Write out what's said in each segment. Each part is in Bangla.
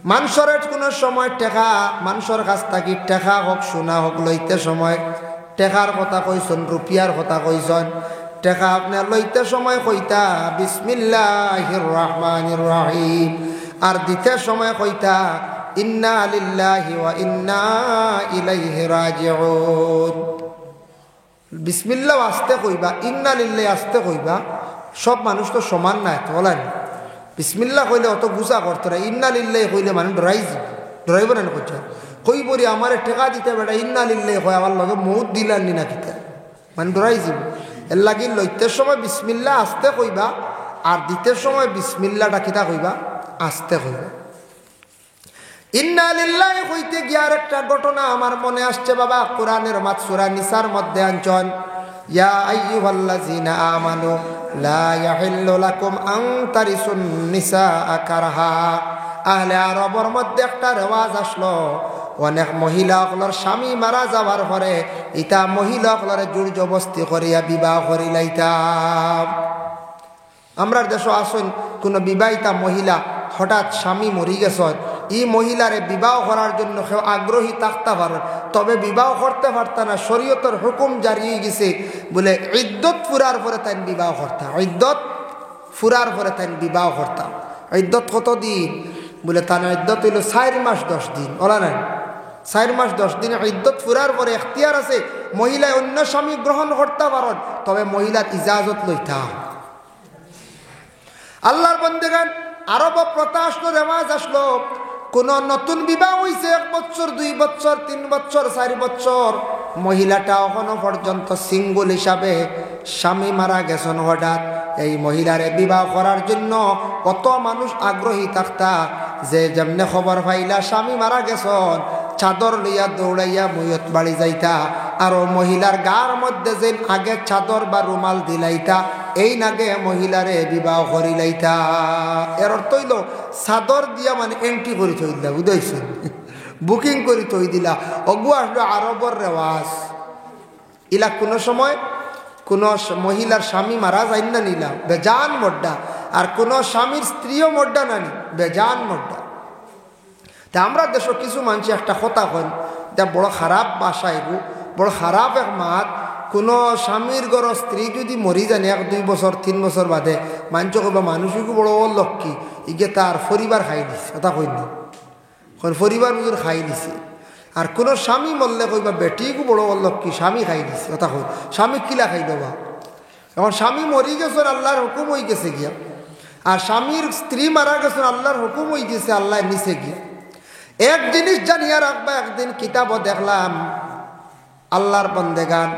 মানুষের কোনো সময় টেকা মানুষের কাছ থাকি টেকা হোক সোনা হোক লইতে সময় টেকার কথা কইছেন রুপিয়ার কথা কইছেন টেকা আপনি লইতে সময় কইতা বিসমিল্লাহির রহমানির রহিম আর দিতে সময় কইতা ইন্না লিল্লাহি ওয়া ইন্না ইলাইহি রাজিউন। বিসমিল্লাহ আস্তে কইবা, ইন্না লিল্লাহি আস্তে কইবা। সব মানুষ তো সমান নাই, তো বলেন বিসমিল্লাহ কইলে অত গুছা করতো না, ইন্না লিল্লাহি কইলে মানুষ ডরাইব না কইছে কইবরি আমার টেকা দিতে বেটা ইন্না লিল্লাহি কয় আমার লগে মৌত দিলানি না কিতা মানুষ ডরাই যাব। এর লাগি লইতে সময় বিসমিল্লাহ আস্তে কইবা আর দিতে সময় বিসমিল্লাহটা কিতা কইবা আস্তে কইবা। ইন্না লিল্লাহি কইতে গিয়ার একটা ঘটনা আমার মনে আসছে বাবা, কোরআনের মাত সূরা নিসার মধ্যে আনছেন ইয়া আইয়ুহাল্লাযিনা আমানু লা ইয়াহিল্লু লাকুম আন তারিসুন নিসা কারহা। আহলে আরবের মধ্যে একটা রেওয়াজ আসলো, অনেক মহিলাগুলোর স্বামী মারা যাওয়ার পরে ইটা মহিলাগুলোর জোর জবরদস্তি করিয়া বিবাহ করিলাইতাম। আমরা দেশ আসুন কোনো বিবাহিতা মহিলা হঠাৎ স্বামী মরি গেছেন, এই মহিলারে বিবাহ করার জন্য কেউ আগ্রহী থাকতে পারেন, তবে বিবাহ করতে পারতা না, শরীয়তের হুকুম জারি হয়ে গেছে বলে ইদ্যত ফুরার পরে তাই বিবাহ করতাম, ইদ্যত ফুরার পরে তাই বিবাহ করতাম। ইদ্যত কতদিন বলে তার ইদ্যত হইল 4 মাস 10 দিন, ওলা নাই 4 মাস 10 দিন ইদ্যত ফুরার পরে এখতিয়ার আছে মহিলায় অন্য স্বামী গ্রহণ করতে পারেন, তবে মহিলার ইজাজত লইতা। আল্লাহর বন্দেগান আরব প্রথা আসলো, রেওয়াজ আসলো, কোন নতুন বিবাহ হইছে 1 বছর 2 বছর 3 বছর 4 বছর, মহিলাটা এখনো পর্যন্ত সিঙ্গল হিসাবে স্বামী মারা গেছেন, হঠাৎ এই মহিলারে বিবাহ করার জন্য কত মানুষ আগ্রহী থাকতা যে যেমনে খবর পাইলা স্বামী মারা গেছেন চাদর লইয়া দৌড়াইয়া ময়ত বাড়ি যাইতা, আর মহিলার গার মধ্যে যে আগে চাদর বা রুমাল দিলাইতা এই নাগে মহিলারে বিবাহ করিলাইতা। এর অর্থ হইল চাদর দিয়া মানে এন্ট্রি করে থই দিলা, বুঝাইছেন, বুকিং করে থই দিলা। অগু আসলো আরবর রেওয়াজ। ইলা কোনো সময় কোনো মহিলার স্বামী মারা যায় না নিলা বেজান মোড্ডা, আর কোনো স্বামীর স্ত্রীও মোড্ডা নানি বেজান মোড্ডা। তা আমরা দেশ কিছু মানুষ একটা কথা কন, যা বড় খারাপ বাসা, এগু বড় খারাপ এক মাত। কোনো স্বামীর ঘর স্ত্রী যদি মরি জানে 1-2 বছর 3 বছর বাদে মানুষ কইবা মানুষকে বড় লক্ষ্মী, ইগে তার পরিবার খাই দিছে, কথা কইনি পরিবার বুঝুন খাই দিছে। আর কোনো স্বামী মরলে কইবা বেটিকে বড় লক্ষ্মী, স্বামী খাই দিছে, কথা কই স্বামী কিলা খাই দেবা। এখন স্বামী মরি গেছেন আল্লাহর হুকুম হয়ে গেছে গিয়া, আর স্বামীর স্ত্রী মারা গেছেন আল্লাহর হুকুম হয়ে গেছে আল্লাহ নিচে গিয়া। এক জিনিস জানিয়া রাখবা, একদিন কিতাবও দেখলাম আল্লাহর বন্দেগান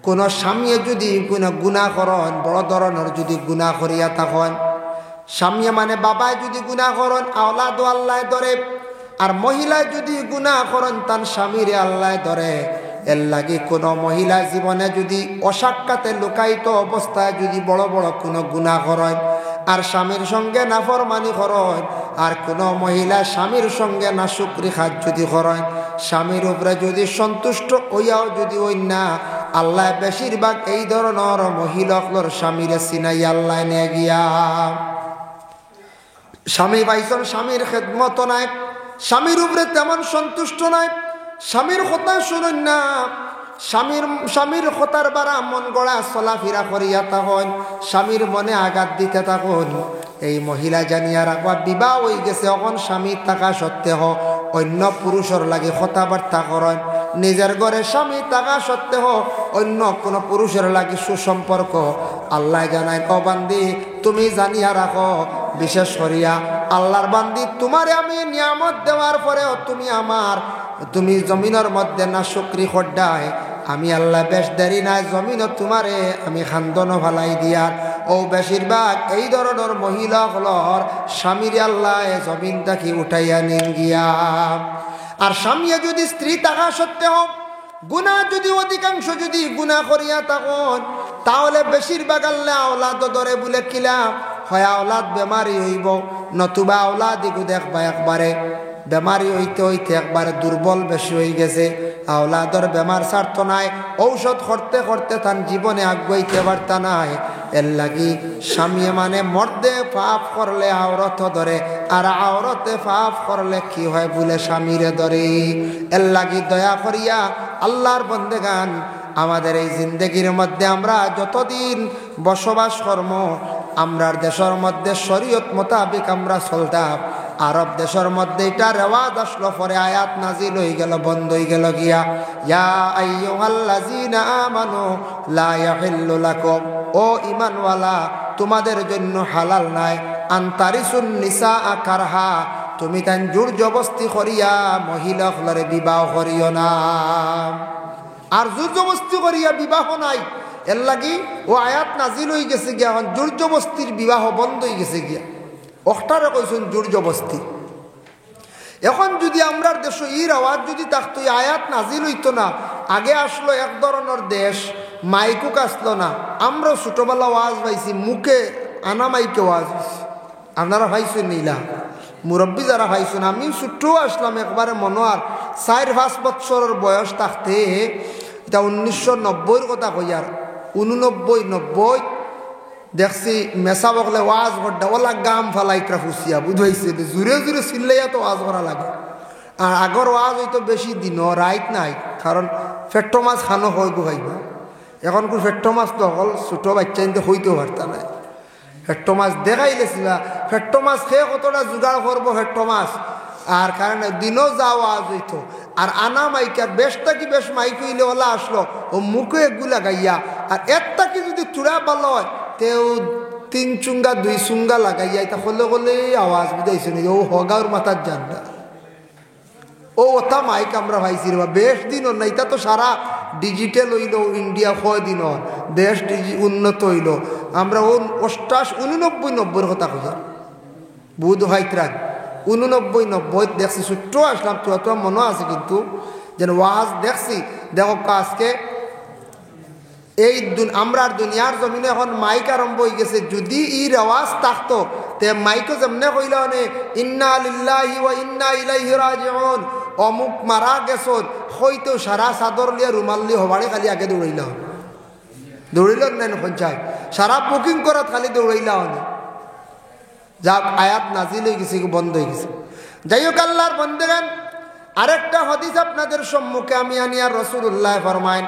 কোন স্বামী যদি কোনো গুনাহ করেন, বড় ধরনের যদি গুনাহ করিয়া থাকেন, স্বামী মানে বাবায় যদি গুনাহ করেন আওলাদ আল্লাহ ধরে, আর মহিলায় যদি গুনাহ করেন তার স্বামীরে আল্লাহ ধরে। এর লাগে কোনো মহিলা জীবনে যদি অসাক্ষাতে লুকায়িত অবস্থায় যদি বড় বড় কোনো গুনাহ করেন আর স্বামীর সঙ্গে নাফরমানি করেন, আর কোনো মহিলা স্বামীর সঙ্গে নাশুকরি খাত যদি করেন, স্বামীর উপরে যদি সন্তুষ্ট হইয়াও যদি ওই না, আল্লাহ বেশিরভাগ এই ধরনের মহিলাগুলোর স্বামীরে চিনাই আল্লাহ নিয়ে গিয়া। স্বামী পাইছেন স্বামীর খেদমত নাই, স্বামীর উপরে তেমন সন্তুষ্ট নাই, স্বামীর কথা শুনুন না, স্বামীর কথার বারা মন গড়া চলাফেরা করিয়া থাকুন, স্বামীর মনে আঘাত দিতে থাকুন। এই মহিলা জানিয়া রাখবা বিবাহ হয়ে গেছে, এখন স্বামী থাকা সত্ত্বেও অন্য পুরুষের লাগে কথাবার্তা করেন, নিজের ঘরে স্বামী থাকা সত্ত্বেও অন্য কোনো পুরুষের লাগে সুসম্পর্ক। আল্লাহ জানায় ও বান্দি তুমি জানিয়া রাখো, বিশেষ করিয়া আল্লাহর বান্দি তোমারে আমি নিয়ামত দেওয়ার পরেও তুমি জমিনের মধ্যে না শুকরি খড্ডায়, আমি আল্লাহ বেশ দেরি নাই জমিনও তোমারে আমি খান্দন ভালাই দিয়ার। ও বেশিরভাগ এই ধরনের মহিলা হলর স্বামীর আল্লাহ জমিন তাকে উঠাইয়া নিন গিয়া। আর স্বামী যদি স্ত্রী থাকা সত্ত্বেও গুনাহ যদি অধিকাংশ যদি গুনাহ করিয়া থাকুন, তাহলে বেশিরভাগ আল্লাহ আওলাদ ধরে বলে কিলা হয় আওলাদ বেমারি হইব, নতুবা আওলাদ এগু দেখবা একবারে বেমারি হইতে হইতে একবারে দুর্বল বেশি হয়ে গেছে, আওলাদর বেমার ছাড়তো নাই, ঔষধ করতে করতে তার জীবনে আগুয়াইতে পারতা নাই। এর লাগি স্বামী মানে মর্দে পাপ করলে আওরত ধরে, আর আওরতে পাপ করলে কি হয় বলে স্বামীরে ধরে। এর লাগি দয়া করিয়া আল্লাহর বন্দেগান আমাদের এই জিন্দগির মধ্যে আমরা যতদিন বসবাস করব, আমরার দেশের মধ্যে শরীয়ত মোতাবিক আমরা চলতাম। আরব দেশের মধ্যে এটা রেওয়াজ আসলো, পরে আয়াত নাজিল হয়ে গেল, বন্ধ হয়ে গেল গিয়া ইয়া আইয়ুহাল্লাযীনা আমানু লা ইয়াহিল্লু লাকুম, ও ঈমানওয়ালা তোমাদের জন্য হালাল নাই আনতারিসুন নিসা কারহা, তুমি তান জোর জবস্তি করিয়া মহিলাগুলোরে বিবাহ করিও না। আর জোর জবস্তি করিয়া বিবাহ নাই, এর লাগি ও আয়াত নাজিল হয়ে গেছে গিয়া, এখন জোর জবস্তির বিবাহ বন্ধ হয়ে গেছে গিয়া। অখটারে কইছেন জোর জবস্তি। এখন যদি আমরার দেশ ইর আওয়াজ যদি থাকতো, আয়াত নাজিল হইতো না। আগে আসলো এক ধরনের দেশ, মাইকুক আসলো না। আমরা ছোটবেলা ওয়াজ পাইছি, মুখে আনা মাইকে ওয়াজ হয়েছি। আপনারা ভাইছেন নীলা মুরব্বী যারা ভাইছেন, আমি ছোট্টও আসলাম একবারে মনে আর 4-5 বছরের বয়স থাকতে, এটা 1990-র কথা কই, আর 89-90 দেখছি মেসা বকলে ওয়াজ করডা ওলা গাম ফালাইত্রা ফুসিয়া বুঝাইছে, জুড়ে জুড়ে চিল্লাইয়া তো ওয়াজ করা লাগে। আর আগর ওয়াজ হয়তো বেশি দিন রাইত নাই, কারণ ফেট্টো মাছ খানো হয় গুহাইবা। এখন কোন ফেট্টো মাছ তো হল ছোটো বাচ্চা কিন্তু হইতেও পারতা নাই। ফেট্টো মাছ দেখাইলেছিলা, ফেট্টো মাছ খেয়ে কতটা জোগাড় করবো ফেট্টো মাছ, আর কারণে দিনও যাও আওয়াজ হইতো। আর আনা মাইকার বেশটা কি বেশ মাইক হইলে ওলা আসলো, ও মুখে এগুলা গাইয়া, আর একটা কি যদি চূড়া ভালো হয় তেও 3 চুঙ্গা 2 চুঙ্গা লাগাইয়া, এটা হলে হলে আওয়াজ বুঝাইছে নি, ও হগার মাথার জানটা ও ওটা মাইক আমরা ভাইছি রে। বেশ দিন না, এটা তো সারা ডিজিটাল হইল, ইন্ডিয়া কয় দিন দেশ উন্নত হইল। আমরা 88-89-90-র কথা কইয়া বুধ হাইত্রাক 89-90 দেখছি, ছোট্ট আসলাম তো তো মনে আছে, কিন্তু যেন ওয়াজ দেখছি। দেখো আজকে এই আমরার দুনিয়ার জমিনে এখন মাইক আরম্ভ হয়ে গেছে। যদি ইর আওয়াজ থাকতো তে মাইকও যেমনে কইলা মানে ইন্না লিল্লাহি ওয়া ইন্না ইলাইহি রাজিউন, অমুক মারা গেছন হয়তো সারা চাদর লিয়া রুমাল লিয়ে হবারে খালি আগে দৌড়াইল নাই পঞ্চায়েত, সারা বুকিং করাত খালি দৌড়াইলা হনে। যাক আয়াত নাজিল হয়ে গেছে, বন্ধ হয়ে গেছে। যাই হোক আল্লাহর বন্দেগান, আরেকটা হাদিস আপনাদের সম্মুখে আমি আনি। আর রাসূলুল্লাহ ফরমায়েন,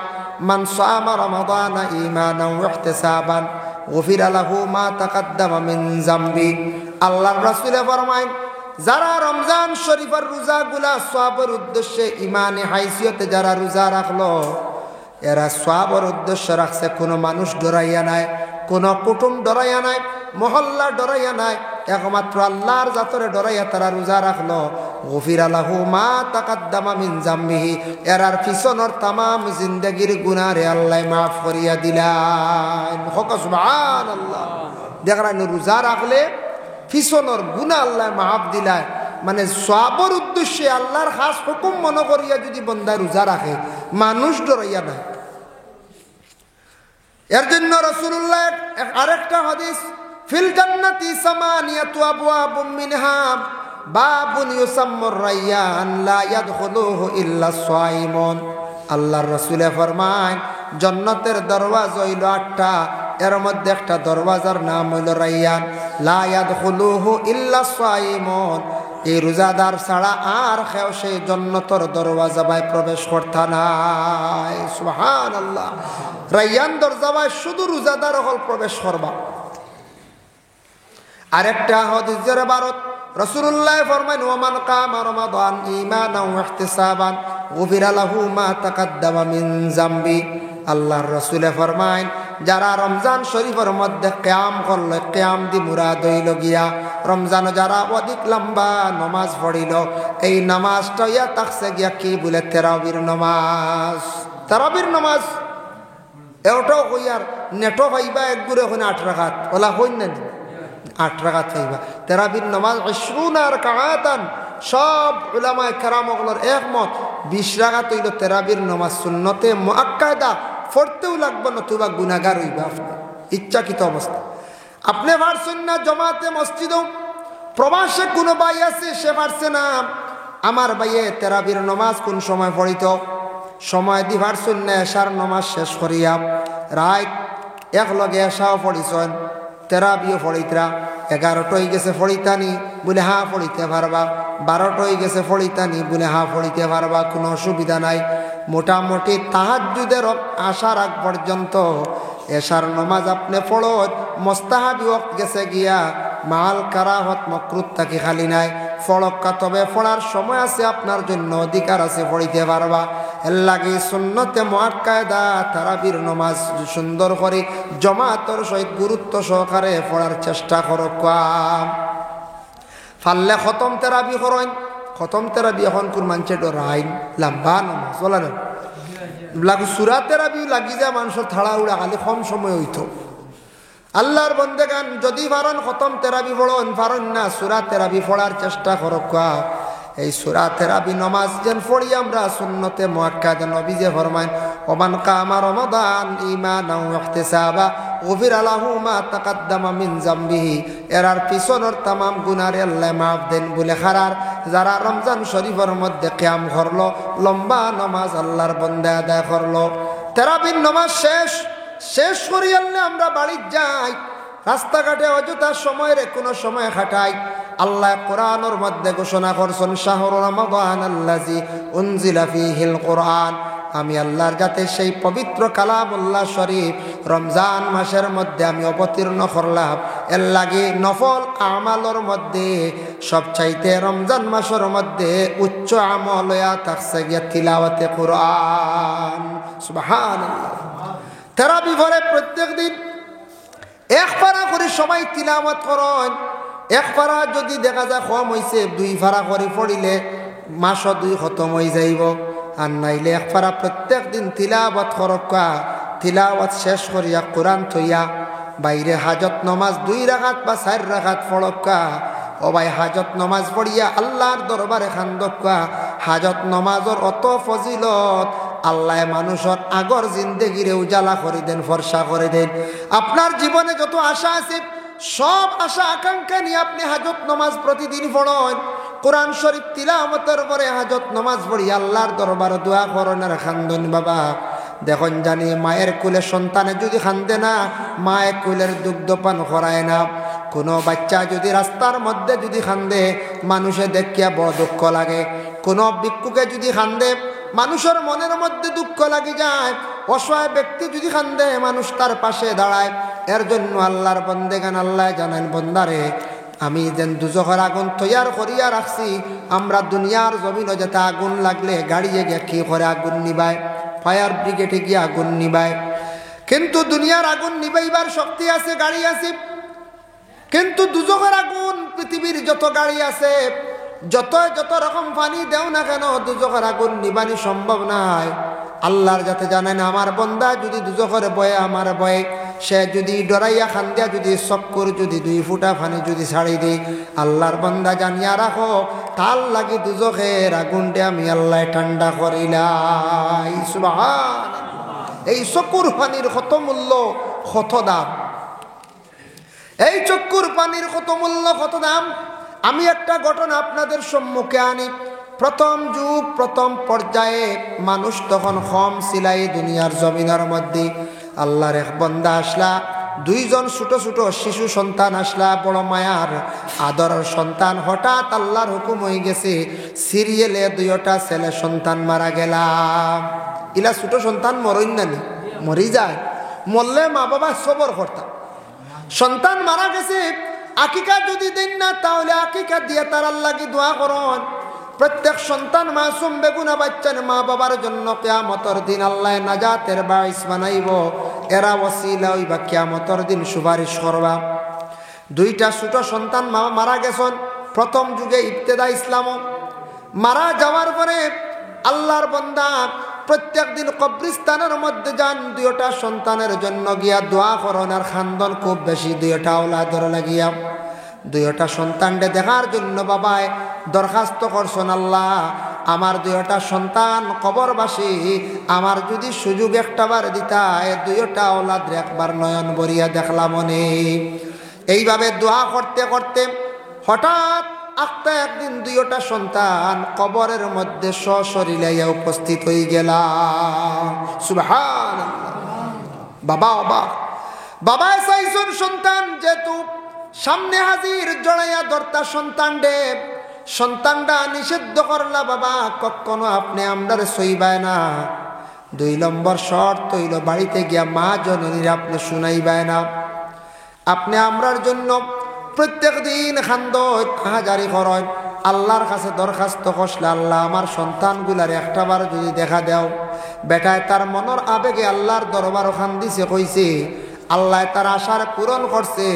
মান সামা রমাদানা ঈমানান ওয়া ইহতিসাবান গুফিরা লাহু মা তাকাদ্দামা মিন যামবি। আল্লাহর রাসূল ফরমায়েন, যারা রমজান শরীফের রোজাগুলা সওয়াবের উদ্দেশ্যে ঈমানে হাইসিয়তে যারা রোজা রাখলো, এরা সওয়াবের উদ্দেশ্যে রাখছে, কোনো মানুষ ডরাইয়া নাই, কোনো কুটুম ডরাইয়া নাই, মহল্লা ডরাইয়া নাই, একমাত্র আল্লাহর জাতরে ডরাইয়া তারা রোজা রাখলো। গফিরা লাহু মা তাকাদ্দামা মিন যামবিহি, এরার পিছনের তামাম জিন্দেগির গুনাহরে আল্লাহ মাফ করিয়া দিলেন। সুবহানাল্লাহ। দেখরান রোজা রাখলে পিছনের গুনাহ আল্লাহ মাফ দিলায়। মানে সওয়াবের উদ্দেশ্যে আল্লাহর খাস হুকুম মনে করিয়া যদি বান্দা রোজা রাখে, মানুষ ডরাইয়া নাই। এর জন্য রাসূলুল্লাহ আরেকটা হাদিস, ফিল জান্নাতি সামানিয়াতু আবওয়াবুম মিনহা বাবুন ইউসাম্মুর রায়্যান লা ইয়াদখুলুহু ইল্লা সাইমুন। আল্লাহর রাসূল ফরমান, জান্নাতের দরওয়াজা হইল 8টা, এর মধ্যে একটা দরওয়াজার নাম হইল রায়্যান, লা ইয়াদখুলুহু ইল্লা সাইমুন। এই রোজাদার ছাড়া আর কেউ সেই জান্নাতের দরওয়াজায় প্রবেশ করতে নাই। সুবহানাল্লাহ। রায়্যান দরজায় শুধু রোজাদার হল প্রবেশ করবা। আরেকটা হাদিসের ইবারত রাসূলুল্লাহ ফরমান, ওমান কামা রমাদান ঈমানান ওয়া ইহতিসাবান গুফিরা লাহু মা তাকাদ্দামা মিন যামবি। আল্লাহর রাসূল ফরমান, যারা রমজান শরীফের মধ্যে কিয়াম করল, কিয়াম দি মুরাদ হইল গিয়া রমজান যারা অধিক লম্বা নামাজ পড়িল, এই নামাজটা ইয়া তাকছে গিয়া কি বলে তারাবির নামাজ। তারাবির নামাজ এটাও কইয়ার নেটো পাইবা এক গুরে ওখানে 8 রাকাত ওলা হইন না 8 রাকাত পাইবা। তারাবির নামাজ 20 রাকাতান, সব উলামায়ে কেরামগুলোর একমত 20 রাকাত হইল তারাবির নামাজ। সুন্নতে মুআক্কাদা, পড়তেও লাগবে না, তুবা গুনাহগার হইবা আপনি ইচ্ছাকৃত অবস্থা। আপনি পারছেন না জমাতে মসজিদও, প্রবাসে কোনো ভাই আছে সে পারছে না, আমার ভাইয়ে তারাবির নামাজ কোন সময় পড়িত, সময় দি পারছেন না, এশার নামাজ শেষ করিয়া রাত একলগে এসাও পড়িছন তেরাবিও পড়িতরা 11টা হয়ে গেছে পড়িতানি বলে হ্যাঁ পড়িতে পারবা 12টা হয়ে গেছে পড়িতানি বলে হ্যাঁ পড়িতে পারবা কোনো অসুবিধা নাই মোটামুটি তাহাজ্জুদের আসার আগ পর্যন্ত এশার নামাজ আপনি পড়ো মুস্তাহাবি ওয়াক্ত গেছে গিয়া মাল কারাহত মাকরুহ তাকে খালি নাই ফড়ক্কা তবে পড়ার সময় আছে আপনার জন্য অধিকার আছে পড়িতে পারবা এর লাগে সুন্নতে মুআক্কাদা তারাবির নামাজ সুন্দর করে জামাতের সহিত গুরুত্ব সহকারে পড়ার চেষ্টা করো ফাললে খতম তারাবি করেন খতম তারাবি এখন কোন মানুষে ডরাইন লম্বা নামাজ বলা না লাগু সূরা তারাবি লাগি যা মানুষের থাড়া উড়া খালি কম সময় হইতো আল্লাহর বন্দেগান যদি পারেন খতম তারাবি পড়েন পারেন না সূরা তারাবি পড়ার চেষ্টা করো এই সূরা তারাবি নামাজ যেন পড়ি আমরা সুন্নতে মুআক্কাদা নবী যে ফরমায় ওমান কামা রমাদান ঈমানাও ওয়া ইহতিসাবা গুফিরা লাহু মা তাকাদ্দামা মিন যামবিহি এরার পিছনের तमाम গুনাহরে আল্লাহ মাফ দেন বলে খারার যারা রমজান শরীফের মধ্যে কিয়াম করলো লম্বা নামাজ আল্লাহর বান্দা আদায় করলো তারাবির নামাজ শেষ করি আল্লাহ আমরা বাড়ি যাই রাস্তাঘাটে অযথা সময়ের কোনো সময় খাটাই আল্লাহ কোরআনের মধ্যে ঘোষণা করছেন শাহরু রমাদান আল্লাযী উনজিলা ফীহিল কোরআন আমি আল্লাহর যাতে সেই পবিত্র কালামুল্লাহ শরীফ রমজান মাসের মধ্যে আমি অবতীর্ণ করলাম এর লাগে নফল আমালের মধ্যে সবচাইতে রমজান মাসের মধ্যে উচ্চ আমল হইয়া থাকছে গিয়া তিলাওয়াতে কোরআন সুবহানাল্লাহ তারাবি পড়ে প্রত্যেক দিন এক পারা করে সবাই তিলাওয়াত করেন এক পারা যদি দেখা যায় কম হইছে 2 পারা করে পড়িলে মাস 2 খতম হয়ে যাইব আর নাইলে এক পারা প্রত্যেক দিন তিলাওয়াত করকা তিলাওয়াত শেষ করিয়া কোরআন থইয়া বাইরে হাজত নামাজ 2 রাকাত বা 4 রাকাত পড়কা ও ভাই হাজত নামাজ পড়িয়া আল্লাহর দরবারে খান্দকা হাজত নামাজের অত ফজিলত আল্লাহ মানুষের আগর জিন্দেগিরে উজালা করে দেন ফর্সা করে দেন আপনার জীবনে যত আশা আছে সব আশা আকাঙ্ক্ষা নিয়ে আপনি হাজত নামাজ প্রতিদিন পড়েন কোরআন শরীফ তিলাওয়াতের পরে হাজত নামাজ পড়ি আল্লাহর দরবারে দোয়া করেন আর খান্দন বাবা দেখুন জানি মায়ের কোলে সন্তানে যদি খান্দে না মায়ের কোলের দুগ্ধপান করায় না কোনো বাচ্চা যদি রাস্তার মধ্যে যদি খান্দে মানুষে দেখিয়া বড় দুঃখ লাগে কোনো ভিক্ষুকে যদি খান্দে মানুষের মনের মধ্যে দুঃখ লাগি যায় অসহায় ব্যক্তি যদি খান্দে মানুষ তার পাশে দাঁড়ায় এর জন্য আল্লাহর বন্দেগান আল্লাহ জানেন বন্দারে আমি যেন দুজখের আগুন তৈয়ার করিয়া রাখছি আমরা দুনিয়ার জমিনে যেতে আগুন লাগলে গাড়িয়ে গিয়ে কি করে আগুন নিবায় ফায়ার ব্রিগেডে গিয়ে আগুন নিবায় কিন্তু দুনিয়ার আগুন নিবাইবার শক্তি আছে গাড়ি আছে কিন্তু দুজখের আগুন পৃথিবীর যত গাড়ি আছে যত রকম পানি দেও না কেন দুজখের আগুন নিবানি সম্ভব নাই আল্লাহর যাতে জানেন আমার বন্দা যদি দুজখের বয়ে আমার বয়ে সে যদি ডরাইয়া খান্দিয়া যদি চক্কর যদি 2 ফুটা পানি যদি ছাড়ি দেই আল্লাহর বন্দা জানিয়া রাখো তার লাগি দুজখের আগুনটা আমি আল্লাহ ঠান্ডা করিলাই সুবহানাল্লাহ এই চক্কুর পানির কত মূল্য কত দাম এই চক্কুর পানির কত মূল্য কত দাম আমি একটা ঘটনা আপনাদের সম্মুখে আনি প্রথম যুগ প্রথম পর্যায়ে মানুষ তখন কম ছিলাই দুনিয়ার জমিনের মধ্যে আল্লাহর এক বান্দা আসলা 2 জন ছোট ছোট শিশু সন্তান আসলা বড় মায়ার আদরের সন্তান হঠাৎ আল্লাহর হুকুম হয়ে গেছে সিরিয়ালে 2টা ছেলে সন্তান মারা গেলাম ইলা ছোট সন্তান মরইন না মরি যায় মরলে মা বাবা সবর করতাম সন্তান মারা গেছে আকিকা যদি দেন না তাহলে আকিকা দিয়ে তার লাগি দোয়া করুন প্রত্যেক সন্তান মাসুম বেগুনা বাচ্চার মা বাবার জন্য কিয়ামতের দিন আল্লাহ নাজাতের বাইস বানাইব এরা ওসিলা হইবা কিয়ামতের দিন সুপারিশ করবা 2টা ছোট সন্তান মারা গেছেন প্রথম যুগে ইবতেদা ইসলাম মারা যাওয়ার পরে আল্লাহর বান্দা প্রত্যেক দিন কবরস্থানের মধ্যে যান 2টা সন্তানের জন্য গিয়া দোয়া করেন আর খান্দন খুব বেশি 2টা ওলাদর লাগিয়া 2টা সন্তানকে দেখার জন্য বাবায় দরখাস্ত করছেন আল্লাহ আমার 2টা সন্তান কবরবাসী আমার যদি সুযোগ একটাবার দিতায় 2টা ওলাদ একবার নয়ন ভরিয়া দেখলাম মনে এইভাবে দোয়া করতে করতে হঠাৎ একটা একদিন 2টা সন্তান কবরের মধ্যে সশরীরে উপস্থিত হয়ে গেল সুবহানাল্লাহ বাবা অবাক বাবায় চাইছেন সন্তান যেহেতু সামনে হাজির জড়াইয়া ধরতা সন্তানটা নিষিদ্ধ করলা বাবা, কখনো আপনি আমরার সইবায় না। 2 নম্বর শর্ত হইল বাড়িতে গিয়া মা জননীর আপনি শুনাইবায় না। আপনি আমরার জন্য প্রত্যেক দিন খান্দয় হাজারি করেন, আল্লাহর কাছে দরখাস্ত করলে আল্লাহ আমার সন্তানগুলার একটাবার যদি দেখা দাও। বেটায় তার মনের আবেগে আল্লাহর দরবার খান্দিছে, কইছে আল্লাহ তার আশার পূরণ করছে।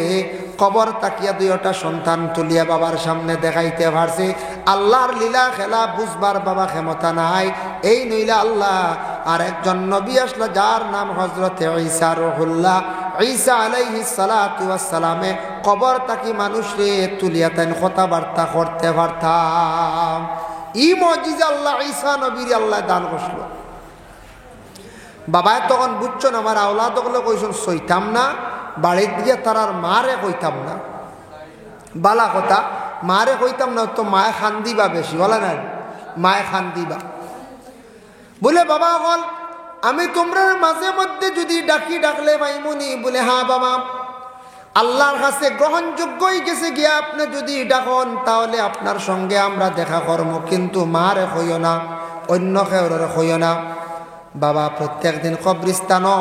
কবর তাকিয়া 2টা সন্তান তুলিয়া বাবার সামনে দেখাইতে পারছে। আল্লাহর লীলা খেলা বুঝবার বাবা ক্ষমতা নাই। এই নইলা আল্লাহ আর একজন নবী আসলা যার নাম হযরতে ঈসা রুহুল্লাহ, ঈসা আলাইহিস সালাতু ওয়াস সালামে কবর তাকি মানুষরে তুলিয়া তাই কথাবার্তা করতে পারতাম। ই মুজিজা আল্লাহ ঈসা নবীর আল্লাহ দান করছিল। বাবায় তখন বুঝছেন আমার আওলাদ গুলো কইছেন সইতাম না, বাড়ির দিয়ে তার মারে কইতাম না। বালা কথা, মারে কইতাম না তো মায়ে খান দিবা বেশি, বলে না মায়ে খান দিবা বলে। বাবা বল আমি তোমরা মাঝে মধ্যে যদি ডাকলে ভাইমুনি, বলে হ্যাঁ বাবা আল্লাহর কাছে গ্রহণযোগ্যই গেছে গিয়া আপনি যদি ডাকন তাহলে আপনার সঙ্গে আমরা দেখা করবো, কিন্তু মারে হইও না, অন্য কেউরে হইও না। বাবা প্রত্যেক দিন কবরস্থানও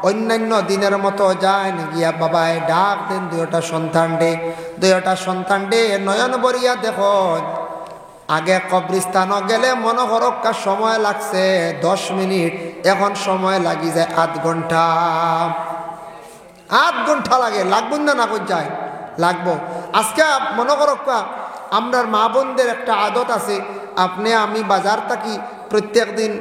অন্যান্য দিনের মতো যায় গিয়া বাবায় ডাক দেন 2টা সন্তান ডে নয়ন বরিয়া দেখো। আগে কবরস্থানও গেলে মনোহরকা সময় লাগছে 10 মিনিট, এখন সময় লাগি যায় আধ ঘন্টা লাগে। লাগবেন না না কই যায় লাগবো। আজকে মনে করক্কা আমরার মা বোনদের একটা আদত আছে, আপনি আমি বাজার থাকি প্রত্যেক দিন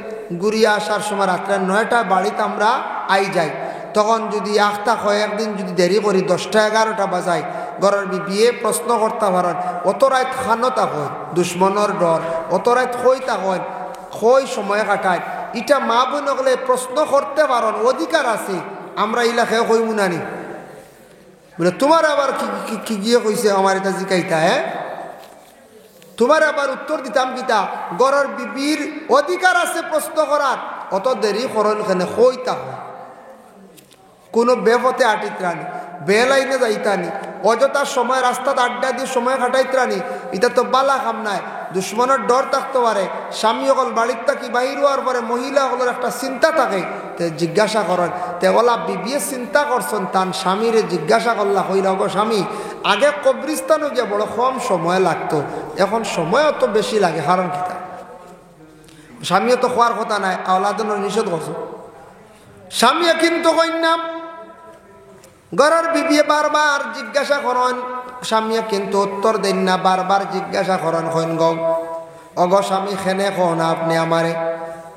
ঘুরিয়ে আসার সময় রাত্রে 9টা বাড়িতে আমরা আই যাই। তখন যদি আখতা হয় একদিন যদি দেরি করি 10টা 11টা বাজায়, ঘরের বিয়ে প্রশ্ন করতে পারেন অত রাত খানতা হয় দুশ্মনের ডর, অত রাত হইতা হয় হই সময় কাটায়। এটা মা বোন হলে প্রশ্ন করতে পারেন, অধিকার আছে। আমরা ইলাকায় কই মুনানি বলে তোমার আবার কি গিয়ে কইছে আমার এটা জিকাইতা, হ্যাঁ তোমার আবার উত্তর দিতাম কিতা। গড়ের বিবির অধিকার আছে প্রশ্ন করার, অত দেরি করন এখানে হইতা হয়। কোনো বেপথে আটিত্রানি, বেলাইনে যাইতানি, অযথা সময় রাস্তাতে আড্ডা দিয়ে সময় কাটাইত্রানি, এটা তো বালা কাম নাই। দুশ্মনের ডর থাকতে পারে। স্বামী অকল বাড়ির থাকি বাহির হওয়ার পরে মহিলা হলের একটা চিন্তা থাকে, তে জিজ্ঞাসা করেন তে ওলা বিবিয়ে চিন্তা করছেন তান স্বামীরে জিজ্ঞাসা করলা হইল গো স্বামী আগে কবরিস্তানও গিয়ে বড় কম সময় লাগতো, এখন সময় অত বেশি লাগে, কারণ কিতা স্বামীও তো খোয়ার কথা নাই, আওলাদনের নিষেধ করছো। স্বামীও কিন্তু কইনাম ঘরের বিবিয়ে বারবার জিজ্ঞাসা করেন, স্বামীয়ে কিন্তু উত্তর দেন না, বারবার জিজ্ঞাসা করেন হইন গো অগ স্বামী খেনে কন আপনি আমারে,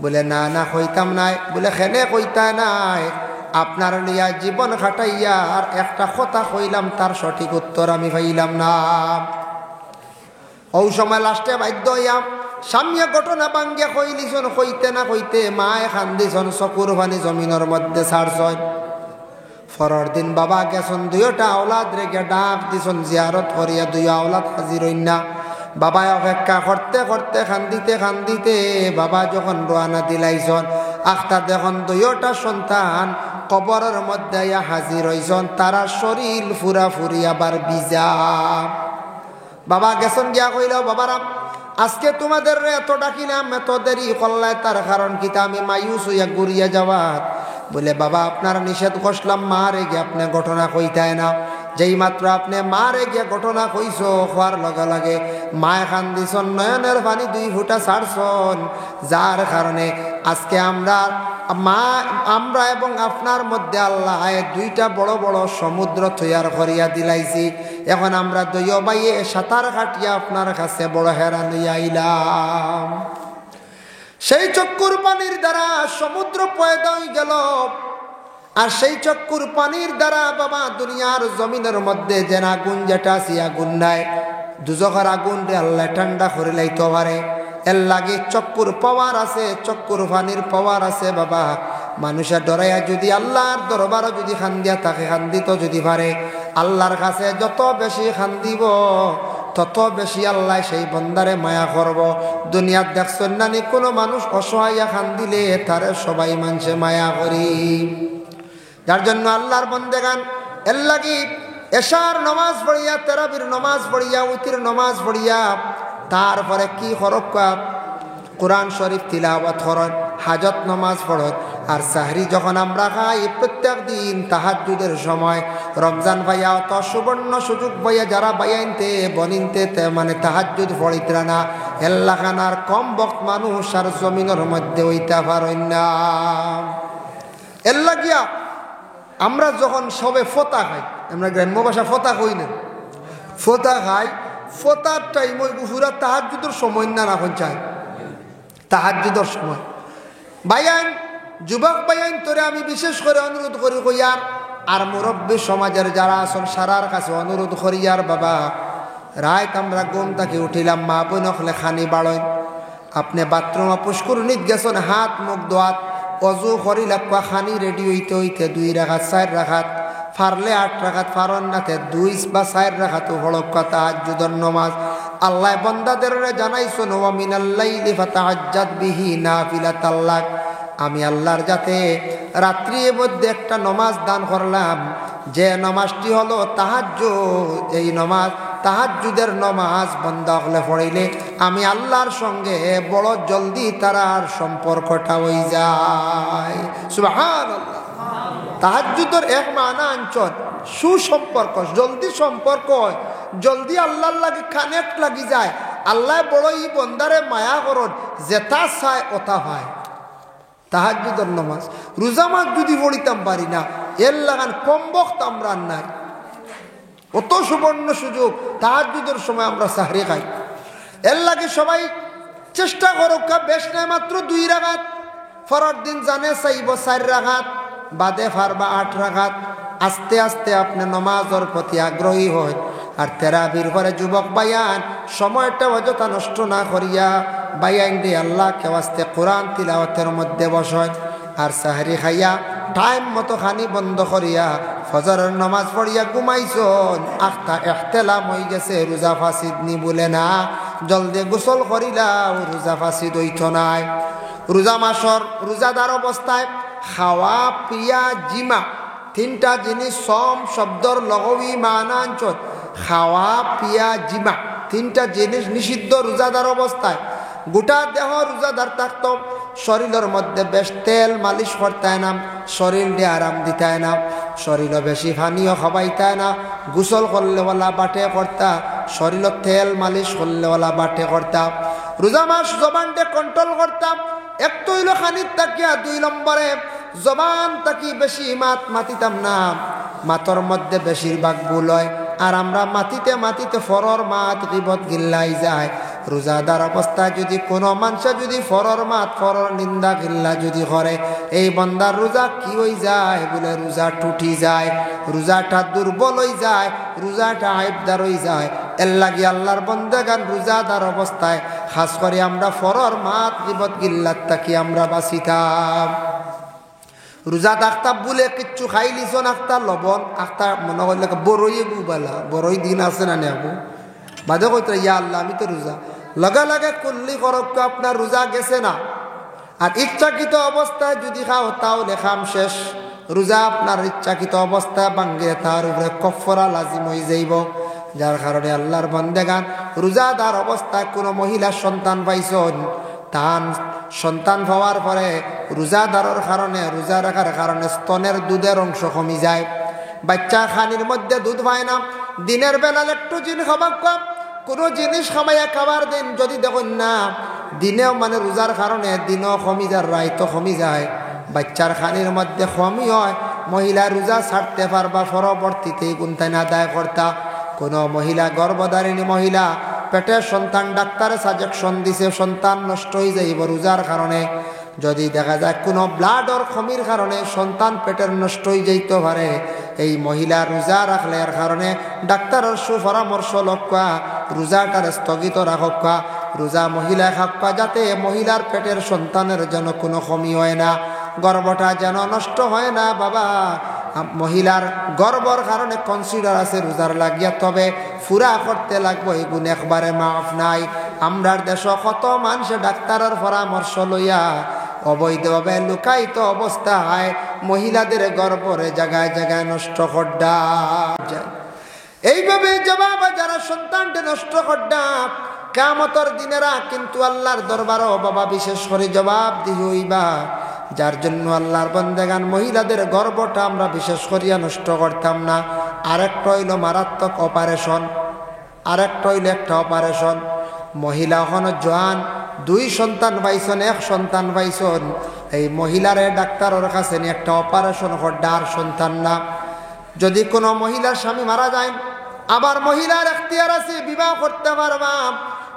বলে না না কইতাম নাই, বলে খেনে কইতা নাই আপনার লিয়া জীবন খাটাইয়া আর একটা কথা কইলাম তার সঠিক উত্তর আমি পাইলাম না। ও সময় লাস্টে বাধ্য হইয়া স্বামীয়ে ঘটনা ভাঙ্গিয়া কইলিছন, কইতে না কইতে মায়ে খান্দিছন, চকুর পানি জমিনের মধ্যে ছাড়ছন। পরের দিন বাবা গেছন 2টা আওলাদ রেখে ডাক দিছন জিয়ারত করিয়া, 2 আওলাদ হাজির হইন না। বাবা অপেক্ষা করতে করতে খান্দিতে বাবা যখন রোয়ানা দিলাইছন, আখতা দেখুন 2টা সন্তান কবরের মধ্যে হাজির হইছন, তারা শরীর ফুরাফুরি আবার বিজা। বাবা গেছন গিয়া কইল বাবারা আজকে তোমাদের এত ডাকিলাম এত দেরি করলায়, তার কারণ কিতা আমি মায়ুস হইয়া ঘুরিয়া যাওয়ার। বলে বাবা আপনারা নিষেধ করলাম মারে গিয়ে আপনি ঘটনা কইতায় না, যেই মাত্র আপনি মারে গিয়ে ঘটনা কইছো হওয়ার লগে লগে মায় খান দিছন, নয়নের পানি 2 ফুটা ছাড়ছন, যার কারণে আজকে আমরা এবং আপনার মধ্যে আল্লাহ 2টা বড় বড় সমুদ্র তৈয়ার করিয়া দিলাইছি। এখন আমরা 2 ভাইয়ে সাঁতার কাটিয়া আপনার কাছে বড় হেরান হইয়া আইলাম। সেই চক্ষুর পানির দ্বারা সমুদ্র পয়দা হয়ে গেল, আর সেই চক্ষুর পানির দ্বারা বাবা দুনিয়ার জমিনের মধ্যে যেন আগুন যেটা আছে আগুন নাই, দুজখের আগুন রে আল্লাহ ঠান্ডা করে লাইতে পারে। এর লাগে চক্ষুর পাওয়ার আছে, চক্ষুর পানির পাওয়ার আছে। বাবা মানুষের ডরাইয়া যদি আল্লাহর দরবারও যদি খান্দিয়া থাকে, খান্দিত যদি পারে আল্লাহর কাছে যত বেশি খান্দিব তত বেশি আল্লাহ সেই বন্দারে মায়া করব। দুনিয়ার দেখছেন নানি কোনো মানুষ অসহায় খান্দিলে তারে সবাই মানুষে মায়া করি, যার জন্য আল্লাহর বন্দেগান এর লাগি এশার নমাজ পড়িয়া, তেরাবির নমাজ পড়িয়া, উতির নমাজ পড়িয়া তারপরে কি হরক, কোরআন শরীফ তিলাওয়াত করত, হাজত নমাজ পড়ত। আর সাহরি যখন আমরা খাই প্রত্যেক দিন তাহাজ্জুদের সময়, রমজান ভাইয়া অত সুবর্ণ সুযোগ ভাইয়া যারা বাইয়াইনতে বনিনতে মানে তাহাজ্জুদ পড়িতরা না, এল্লাখানার কম বক্ত মানুষ আর জমিনের মধ্যে হইতে পারেন না। এল্লা গিয়া আমরা যখন সবে ফোতা খাই, আমরা গ্রাম্য ভাষা ফোতা কই না, ফোতা খাই, ফোতার টাইম ওই পুরা তাহাজ্জুদের সময় না রাখন চাই, তাহাজ্জুদের সময়। বাইয়ান যুবক বাইয়ান তোরে আমি বিশেষ করে অনুরোধ করি কইয়ার, আর মুরব্বী সমাজের যারা আছেন সারার কাছে অনুরোধ করি, আর বাবা রাত আমরা ঘুম থেকে উঠিলাম, মা বোন হলে খানি বাড়েন, আপনি বাথরুমে পুষ্করণীত গেছেন, হাত মুখ দোয়াত অজু করি লাগবা, খানি রেডি হইতে হইতে 2 রাকাত 4 রাকাত ফারলে 8 রাকাত, ফারন নাতে 2 বা 4 রাকাত হলক্কা তাহাজ্জুদের নমাজ। আল্লাহ বান্দাদের জানাইছেন ওয়া মিনাল লাইলি ফাতাহাজ্জাদ বিহি নাফিলাতাল লাক, আমি আল্লাহর যাতে রাত্রির মধ্যে একটা নমাজ দান করলাম, যে নমাজটি হলো তাহাজ্জুদ। এই নমাজ তাহাজ্জুদের নমাজ বান্দা হলে পড়িলে আমি আল্লাহর সঙ্গে বড় জলদি তারার সম্পর্কটা হয়ে যায়। সুবহানাল্লাহ। তাহাজ্জুদের এক মানা অঞ্চল সুসম্পর্ক, জলদি সম্পর্ক হয়, জলদি আল্লাহর লাগে কানেক্ট লাগি যায়। আল্লাহ বড় ই বন্দারে মায়া করন, যেটা চায় ওটা হয়। তাহাজ্জুদের নামাজ রোজা মাস যদি পড়িতাম পারি না, এর লাগান কম বক্ত আমরা নাই, অত সুবর্ণ সুযোগ তাহাজ্জুদের সময় আমরা সাহরি খাই। এর লাগে সবাই চেষ্টা করো, বেশ নাই মাত্র 2 রাকাত, ফরার দিন জানে চাইব 4 রাকাত, বাদে ফারবা 8 রাকাত। আস্তে আস্তে আপনি নমাজের প্রতি আগ্রহী হয়। আর তেরাবির পরে যুবক বায়ান সময়টা অযথা নষ্ট না করিয়া বায়ান দিয়ে আল্লাহকে ওয়াস্তে কোরআন তিলাওয়াতের মধ্যে বসেন। আর সাহরি খাইয়া টাইম মতো খানি বন্ধ করিয়া ফজরের নমাজ পড়িয়া ঘুমাইছন, আখতা এখতেলাম হয়ে গেছে, রোজা ফাসিদ নি বলে না, জলদি গোসল করিলাও, রোজা ফাসিদ হইত নাই। রোজা মাসর রোজাদার অবস্থায় খাওয়া পিয়া জিমা 3টা জিনিস সম শব্দর লগবী মানাঞ্চল, খাওয়া পিয়া জিমা 3টা জিনিস নিষিদ্ধ রোজাদার অবস্থায়। গোটা দেহ রোজাদার থাকতো, শরীরের মধ্যে বেশ তেল মালিশ করতায় না, শরীর দিয়ে আরাম দিতায় না, শরীরে বেশি পানীয় খাবাইতায় না, গোসল করলেওয়ালা বাটে করতা, শরীরের তেল মালিশ করলেওয়ালা বাটে করতা। রোজা মাস জবান দিয়ে কন্ট্রোল করতাম, এক তো হইল খানির তাকিয়া, 2 নম্বরে জবান তাকি বেশি মাতিতাম না, মাতর মধ্যে বেশিরভাগ ভুল হয়। আর আমরা মাতিতে মাতিতে ফরর মাত গিবত গিল্লাই যায়। রোজাদার অবস্থায় যদি কোনো মানুষ যদি ফরর মাত ফরর নিন্দা গিল্লা যদি করে, এই বন্দার রোজা কি হয়ে যায় বলে রোজা টুটি যায়, রোজাটা দুর্বল হয়ে যায়, রোজাটা আইবদার হয়ে যায়। এর লাগি আল্লাহর বন্দেগান রোজাদার অবস্থায় খাস করে আমরা ফরর মাত গিবত গিল্লার তাকি আমরা বাঁচিতাম। রোজা ডাক্তার বলে কিচ্ছু খাই লিছন, আখতার লবণ আখতার মনে করলে বড়ই গুবালা, বড়ই দিন আছে না নেবো বাদে কইতে ইয়া আল্লাহ আমি তো রোজা লগা লাগে করলি করক, আপনার রোজা গেছে না। আর ইচ্ছাকৃত অবস্থায় যদি খাও তাহলে খাম শেষ, রোজা আপনার ইচ্ছাকৃত অবস্থায় ভাঙ্গে তার উপরে কফরা লাজিম হয়ে যাইব। যার কারণে আল্লাহর বন্দেগান রোজাদার অবস্থায় কোনো মহিলার সন্তান পাইছন, তান সন্তান পাওয়ার পরে রোজাদারের কারণে রোজা রাখার কারণে স্তনের দুধের অংশ কমে যায়, বাচ্চা খানির মধ্যে দুধ পায় না। দিনের বেলায় একটু জিনিস খাবার কম, কোনো জিনিস খামাইয়া খাবার দিন যদি দেখুন না দিনেও মানে রোজার কারণে দিনও কমি যায়, রাইতো কমি যায়, বাচ্চার খানির মধ্যে কমই হয়। মহিলা রোজা ছাড়তে পারবা পরবর্তীতে গুনতাই না আদায় করতা। কোনো মহিলা গর্ভধারিণী মহিলা পেটের সন্তান ডাক্তারে সাজেকশন দিছে সন্তান নষ্ট হয়ে যাইব রোজার কারণে, যদি দেখা যায় কোনো ব্লাডর কমির কারণে সন্তান পেটের নষ্ট হয়ে যাইতে পারে, এই মহিলা রোজা রাখলে এর কারণে ডাক্তারের সুপরামর্শ লক্ষ্য রোজাটার স্থগিত রাখা, রোজা মহিলা খাক্কা যাতে মহিলার পেটের সন্তানের যেন কোনো কমি হয় না, গর্ভটা যেন নষ্ট হয় না। বাবা মহিলার গর্বর কারণে কনসিডার আছে রোজার লাগিয়া, তবে ফুরা করতে লাগবো এগুণ একবারে মাফ নাই। আমরার দেশ কত মানুষে ডাক্তারের পরামর্শ লইয়া অবৈধভাবে লুকায়িত অবস্থায় মহিলাদের গর্ভরে জায়গায় জায়গায় নষ্ট করডা যায়। এইভাবে জবাব যারা সন্তানকে নষ্ট করডা কিয়ামতের দিনেরা কিন্তু আল্লাহর দরবারও বাবা বিশেষ করে জবাব দিহইবা। যার জন্য আল্লাহর বান্দাগান মহিলাদের গর্ভটা আমরা বিশেষ করিয়া নষ্ট করতাম না। আরেকটা হইল মারাত্মক অপারেশন, আরেকটা হইল একটা অপারেশন। মহিলা হন জোয়ান, 2 সন্তান পাইছেন, 1 সন্তান পাইছেন, এই মহিলারে ডাক্তারের কাছে নিয়ে একটা অপারেশন করডা আর সন্তান না। যদি কোনো মহিলার স্বামী মারা যায়, আবার মহিলার এখতিয়ার আছে বিবাহ করতে পারবা,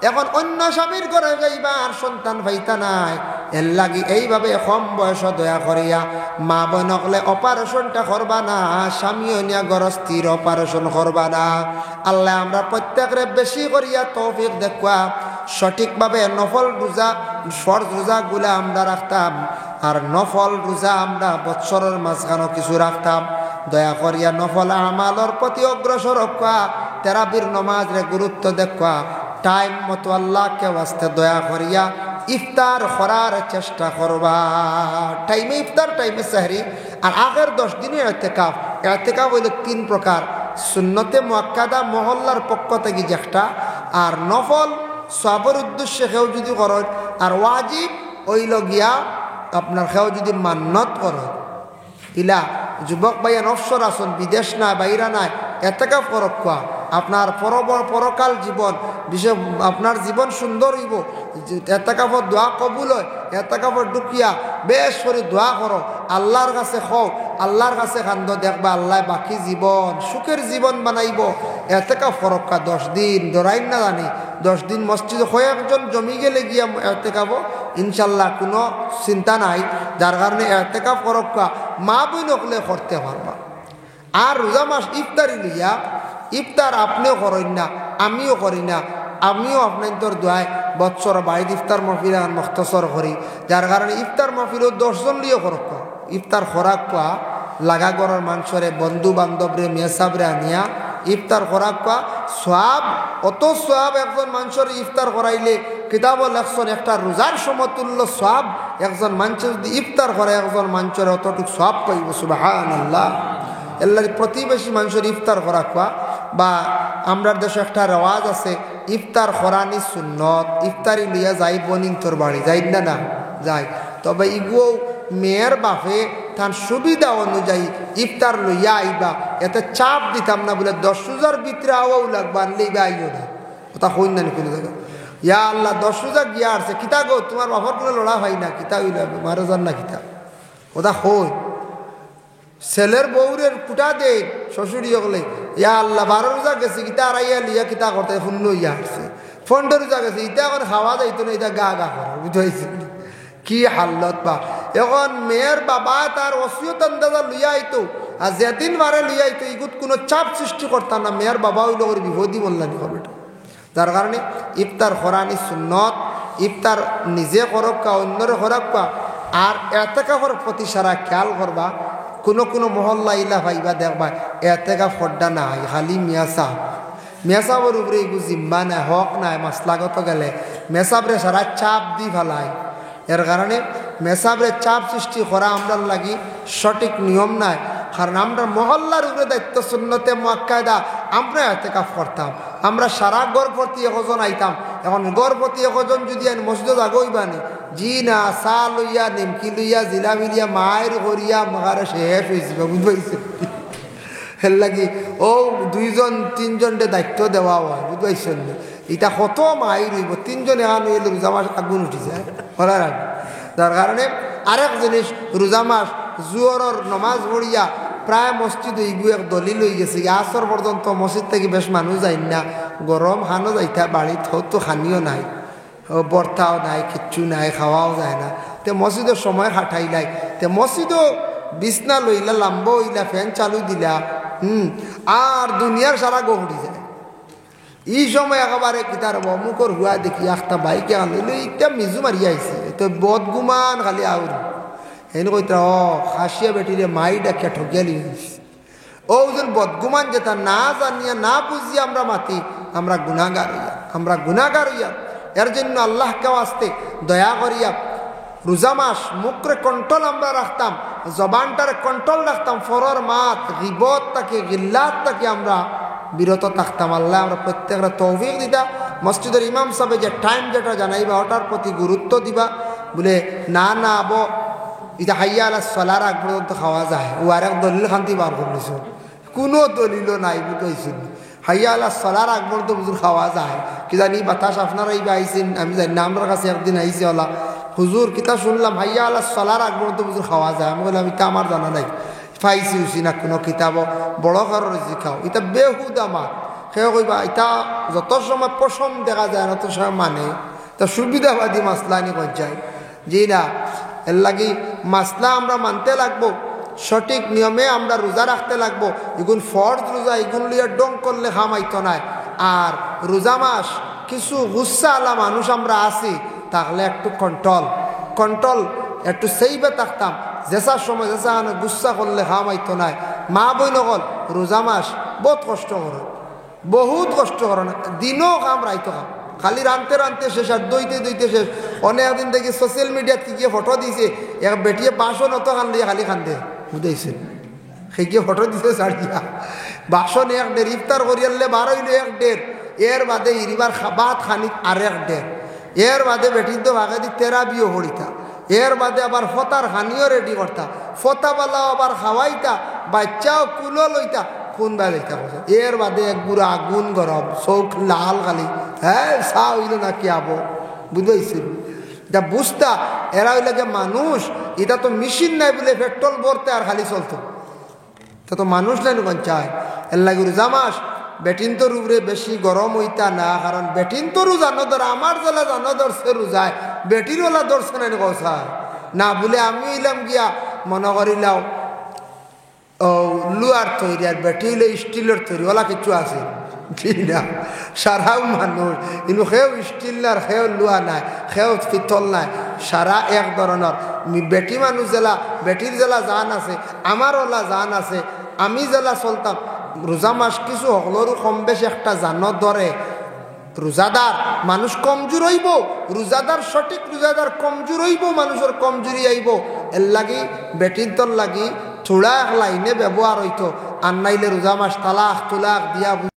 এখন অন্য স্বামীর ঘরে যাইবা আর সন্তান পাইতা নাই। এর লাগি এইভাবে কম বয়স দয়া করিয়া মা বোন হলে অপারেশনটা করবা না, স্বামীও নিয়া গরস্থির অপারেশন করবা না। আল্লাহ আমরা প্রত্যেকরে বেশি করিয়া তৌফিক দেখুয়া সঠিকভাবে নফল রোজা ফরজ রোজাগুলা আমরা রাখতাম, আর নফল রোজা আমরা বৎসরের মাঝখানেও কিছু রাখতাম। দয়া করিয়া নফল আমালর প্রতি অগ্রসর হওয়া, তেরাবির নমাজরে গুরুত্ব দেখা, টাইম মতো আল্লাহকে ওয়াস্তে দয়া করিয়া ইফতার করার চেষ্টা করবা। টাইমে ইফতার, টাইমে সাহরি। আর আগের 10 দিনের ইতিকাফ, ইতিকাফ হইল 3 প্রকার। সুন্নতে মুআক্কাদা মহল্লার পক্ষ থেকে যেটা, আর নফল সবর উদ্দেশ্যে কেউ যদি করেন, আর ওয়াজিব হইল গিয়া আপনার কেউ যদি মান্নত করে। ইলা যুবক ভাইয়া নফসর আসন, বিদেশ নাই বাইরা নাই, ইতিকাফ করক কোয়া আপনার পরকাল জীবন বিশেষ আপনার জীবন সুন্দর হইব। ইতিকাফের দোয়া কবুল হয়, ইতিকাফের ঢুকিয়া বেশ করে দোয়া করো, আল্লাহর কাছে খাও, আল্লাহর কাছে কান্দ, দেখবা আল্লাহ বাকি জীবন সুখের জীবন বানাইব। ইতিকাফ করক 10 দিন ধরাই না জানি 10 দিন মসজিদে কয়েকজন জমি গেলে গিয়া ইতিকাফ ইনশাল্লাহ কোনো চিন্তা নাই। যার কারণে ইতিকাফ করক মা বোন হলে করতে পারবা। আর রোজা মাস ইফতারি লইয়া, ইফতার আপনিও করেন না, আমিও করি না, আমিও আপনার তোর দোয়ায় বৎসর বাড়িতে ইফতার মাহফিল মখতসর করি। যার কারণে ইফতার মাহফিলও 10 জন লিয়েও করক ইফতার খোরাক পাওয়া লাগা গড়ের মানুষরে বন্ধু বান্ধবরে মেসাবরে আনিয়া ইফতার খোরাক পাওয়া সব অত সব একজন মানুষের ইফতার করাইলে কিতাব লেখছেন একটা রোজার সমতুল্য সব একজন মানুষের যদি ইফতার করে একজন মানুষের অতটুকু সব পাইব। সুবহানাল্লাহ। এর প্রতিবেশী মানুষের ইফতার করা কোয়া, বা আমরা দেশে একটা রেওয়াজ আছে ইফতার করানি সুন্নত, ইফতারি লইয়া যাই বনিন তোর বাড়ি যাই না না যাই, তবে ইগুও মেয়ের বাপে তার সুবিধা অনুযায়ী ইফতার লইয়া আইবা, এতে চাপ দিতাম না বলে 10 রোজার ভিতরে আওয়াও লাগবা, আনলেইবা আইও না, ওটা হইন না কোনো জায়গা। ইয়া আল্লাহ 10 রোজা গিয়া আসছে কিতা গো তোমার বাপর কোনো লড়া হয় না, কিতা হইলা মারা যান না কিতা, ওটা হই। ছেলের বউরের কুটা দে শ্বশুরি হলে ইয়া আল্লাহ 12 রোজা গেছে কিতা আড়াইয়া লিয়া কিতা করতে শূন্য ইয়া আসছে, 15 রোজা গেছে ইটা এখন খাওয়া যাইতো না, এটা গা গা করে বুঝাইছে কি হাল্লত। বা এখন মেয়ের বাবা তার ওসিয়ত আন্দাজা লইয়া আইতো, আর যেদিন বারে লইয়া আইতো ইগুত কোনো চাপ সৃষ্টি করতাম না, মেয়ের বাবা হইল করে বিপদই বললানি হবে। যার কারণে ইফতার করানি সুন্নত, ইফতার নিজে করক অন্যরে করক, আর ইতিকাফের প্রতি সারা খেয়াল করবা। কোনো কোনো মহল্লা ইলা ভাইবা দেখবা ইতিকাফ ফড্ডা নাই, খালি মেসাবর উপরে এগু জিম্মা নাই, হক নাই, মাসলাগত গেলে মেসাবরে সারা চাপ দি ফেলায়। এর কারণে মেসাবরে চাপ সৃষ্টি করা আমরা লাগি সঠিক নিয়ম নাই, কারণ আমরা মহল্লার উপরে দায়িত্ব সুন্নতে মুআক্কাদা আমরা ইতিকাফ করতাম, আমরা সারা গড় প্রতি 1 জন আইতাম। এখন গড় প্রতি 1 জন যদি মসজিদ আগইবানে জি না চা লইয়া নিমকি লইয়া জিলাপি লিয়া মায়ের করিয়া মাগারে শেষ হয়েছে বুঝবাইছে। এর লাগি ও 2 জন 3 জনকে দায়িত্ব দেওয়া হয় বুঝবাইছেন, এটা কত মায়ের হইব 3 জন এখন হইলে রোজা মাস আগুন উঠি যায় করার আগে। যার কারণে আরেক জিনিস রোজা মাস জুয়রের নমাজ পড়িয়া প্রায় মসজিদ ইগু এক দলিল হয়ে গেছে, আসর পর্যন্ত মসজিদ থেকে বেশ মানুষ যায় না, গরম খানো যাইতা বাড়িত তো খানিও নাই, বর্তাও নাই, কিচ্ছু নাই, খাওয়াও যায় না, তে মসজিদের সময় খাটাইলাই, তে মসজিদও বিছনা লইলা লাম্ব হইলা ফ্যান চালু দিলা আর দুনিয়ার সারা গহড়ি যায়। এই সময় একেবারে কিতার অমুকর হুয়া দেখি একটা বাইকে আনলো ইটা মিজু মারি আইছে, তো বদগুমান খালি আউর হেন কইতা খাসিয়া বেটিরে মাই ডাকিয়া ঠকিয়া লিয়েছে। ও যেন বদগুমান যেটা না জানিয়া না বুঝিয়া আমরা মাতি, আমরা গুনাহগার হইয়া। এর জন্য আল্লাহকে আসতে দয়া করিয়া রোজা মাস মুখরে কন্ট্রোল আমরা রাখতাম, জবানটারে কন্ট্রোল রাখতাম, ফরর মাত গিবত তাকে গিল্লাত তাকে আমরা বিরত থাকতাম। আল্লাহ আমরা প্রত্যেকটা তৌফিক দিতা। মসজিদের ইমাম সাহেব যে টাইম যেটা জানাইবা ওটার প্রতি গুরুত্ব দিবা। বলে না না আবো এটা হাইয়া আলা সলার আগ পর্যন্ত খাওয়া যায়, ও আর এক দলিল খান্তি বার করলিস, কোনো দলিলও নাই বুঝাইছিল। হাইয়া আলা সলার আগ পর্যন্ত বুঝুর খাওয়া যায় কি জানি বাতাস আপনারা এইবা আইসেন, আমি জানি না আমার কাছে একদিন আইসে ওলা হুজুর কিতা শুনলাম হাইয়া আলা সলার আগ পর্যন্ত বুঝুর খাওয়া যায়। আমি বললাম এটা আমার জানা নাই, পাইছি উচি না কোনো কিতাব বড় কারোর খাও, এটা বেহুদ আমার সেও কইবা এটা যত সময় পশম দেখা যায় তত সময় মানে তা সুবিধাবাদী মাসলা নি কই যায় জি না। এর লাগি মাসলা আমরা মানতে লাগবো, সঠিক নিয়মে আমরা রোজা রাখতে লাগবো। এগুন ফর্জ রোজা এগুন লিয়ে ডং করলে খামাইতো নাই। আর রোজা মাস কিছু গুসা আলা মানুষ আমরা আছি, তাহলে একটু কন্ট্রোল একটু সেইবে থাকতাম। যেসার সময় যেসা গুসা করলে খামাইতো নাই। মা বই নকল রোজা মাস বহুত কষ্ট করে, বহুত কষ্ট করে না, দিনও কাম রাইতো কাম, খালি রানতে শেষ আর দইতে শেষ। অনেকদিন দেখি সোশ্যাল মিডিয়াত কি গিয়ে ফটো দিছে, এক বেটিয়ে বাসন অত কান্দে খালি কান্দে বুঝাইছে, সেই গিয়ে ফটো দিছে সারিয়া বাসন 1.5 ইফতার করিয়ালে 12 এর বাদে ইরিবার ভাত খানি আর 1.5 এর বাদে বেটির তো ভাগে দি 13 বিয়ে হরিতা, এর বাদে আবার ফতার খানিও রেডি করতা, ফতাবালাও আবার খাওয়াইতা, বাচ্চাও কুলো লইতা, কোন বেলাইতা কথা। এর বাদে এক বুড়ো আগুন গরম, চোখ লাল খালি, হ্যাঁ চা হইল না কি আবো বুঝাইছিল। যা বুঝতা এরা হইলে যে মানুষ, এটা তো মেশিন নাই বলে পেট্রোল ভরতে আর খালি চলতো, তা তো মানুষ নাই কোন চায়। এর লাগে রোজা মাস বেটিন তো রুবরে বেশি গরম হইতা না, কারণ বেটিন তো রোজা নদর আমার জেলা জানো ধরছে রোজায়, বেটির ওলা ধরছে না কথা না বলে আমি হইলাম গিয়া মনে করিলাম ও লুয়ার তৈরি আর বেটি হইলে স্টিলের তৈরি, ওলা কিছু আছে ঠিক না। সারাও মানুষ কিন্তু সেও স্টিল না, সেও লুয়া নাই, সেও পিতল নাই, সারা এক ধরনের। বেটি মানুষ জেলা বেটির জেলা জান আছে, আমার ওলা জান আছে। আমি জেলা চলতাম রোজা মাস কিছু হকলেরও কম বেশ একটা জানত ধরে। রোজাদার মানুষ কমজোর হইব, রোজাদার সঠিক রোজাদার কমজোর হইব, মানুষের কমজোরি আইব। এর লাগি বেটির তোর লাগি থোড়া এক লাইনে ব্যবহার হইতো, আর নাইলে রোজা মাস তালাক তুলাক দিয়া